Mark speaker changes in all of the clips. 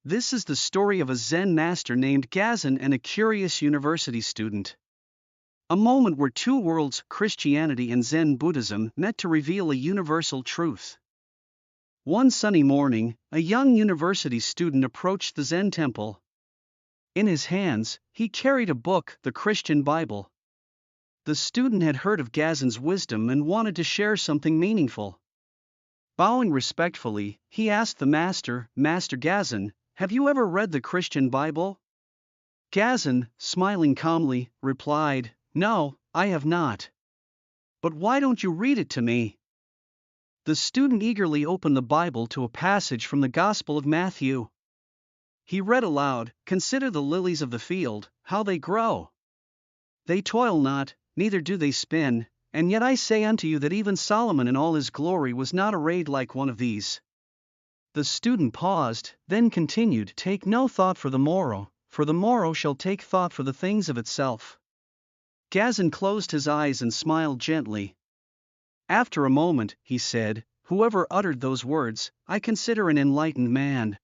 Speaker 1: This is the story of a Zen master named Gazan and a curious university student. A moment where two worlds, Christianity and Zen Buddhism, met to reveal a universal truth. One sunny morning, a young university student approached the Zen temple. In his hands, he carried a book, the Christian Bible. The student had heard of Gazan's wisdom and wanted to share something meaningful. Bowing respectfully, he asked the master, "Master Gazan, have you ever read the Christian Bible?" Gazan, smiling calmly, replied, "No, I have not." "But why don't you read it to me?" The student eagerly opened the Bible to a passage from the Gospel of Matthew. He read aloud, "Consider the lilies of the field, how they grow. They toil not, neither do they spin, and yet I say unto you that even Solomon in all his glory was not arrayed like one of these." The student paused, then continued, "Take no thought for the morrow shall take thought for the things of itself." Gazan closed his eyes and smiled gently. After a moment, he said, "Whoever uttered those words, I consider an enlightened man."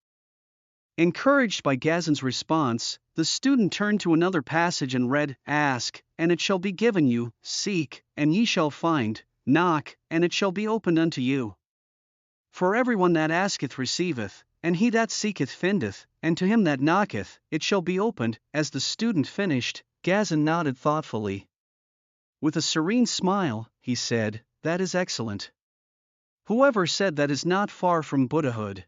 Speaker 1: Encouraged by Gazan's response, the student turned to another passage and read, "Ask, and it shall be given you, seek, and ye shall find, knock, and it shall be opened unto you. For everyone that asketh receiveth, and he that seeketh findeth, and to him that knocketh, it shall be opened." As the student finished, Gazan nodded thoughtfully. With a serene smile, he said, "That is excellent. Whoever said that is not far from Buddhahood."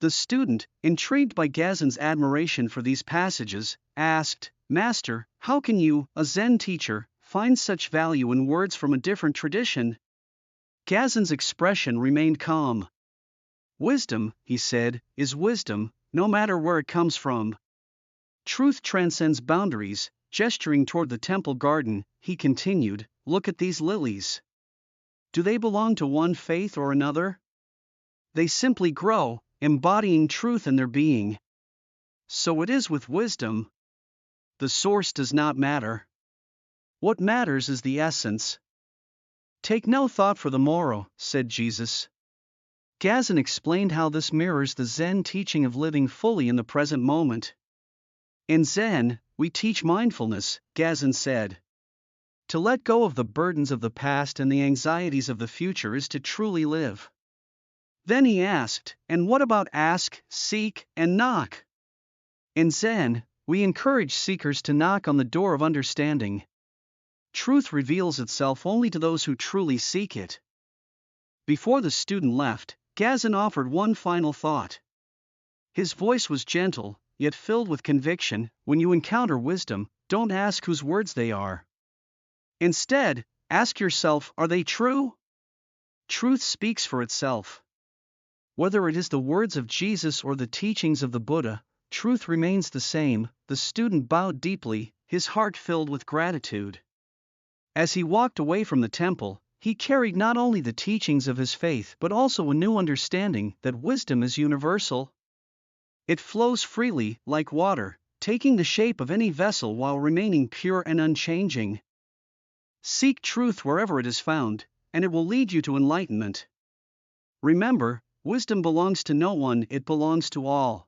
Speaker 1: The student, intrigued by Gazan's admiration for these passages, asked, "Master, how can you, a Zen teacher, find such value in words from a different tradition?" Gazan's expression remained calm. "Wisdom," he said, "is wisdom, no matter where it comes from. Truth transcends boundaries." Gesturing toward the temple garden, he continued, "Look at these lilies. Do they belong to one faith or another? They simply grow, embodying truth in their being. So it is with wisdom. The source does not matter. What matters is the essence." "Take no thought for the morrow," said Jesus. Gazan explained how this mirrors the Zen teaching of living fully in the present moment. "In Zen, we teach mindfulness," Gazan said. "To let go of the burdens of the past and the anxieties of the future is to truly live." Then he asked, "And what about ask, seek, and knock?" "In Zen, we encourage seekers to knock on the door of understanding. Truth reveals itself only to those who truly seek it." Before the student left, Gazan offered one final thought. His voice was gentle, yet filled with conviction. "When you encounter wisdom, don't ask whose words they are. Instead, ask yourself, are they true? Truth speaks for itself. Whether it is the words of Jesus or the teachings of the Buddha, truth remains the same." The student bowed deeply, his heart filled with gratitude. As he walked away from the temple, he carried not only the teachings of his faith but also a new understanding that wisdom is universal. It flows freely, like water, taking the shape of any vessel while remaining pure and unchanging. Seek truth wherever it is found, and it will lead you to enlightenment. Remember, wisdom belongs to no one, it belongs to all.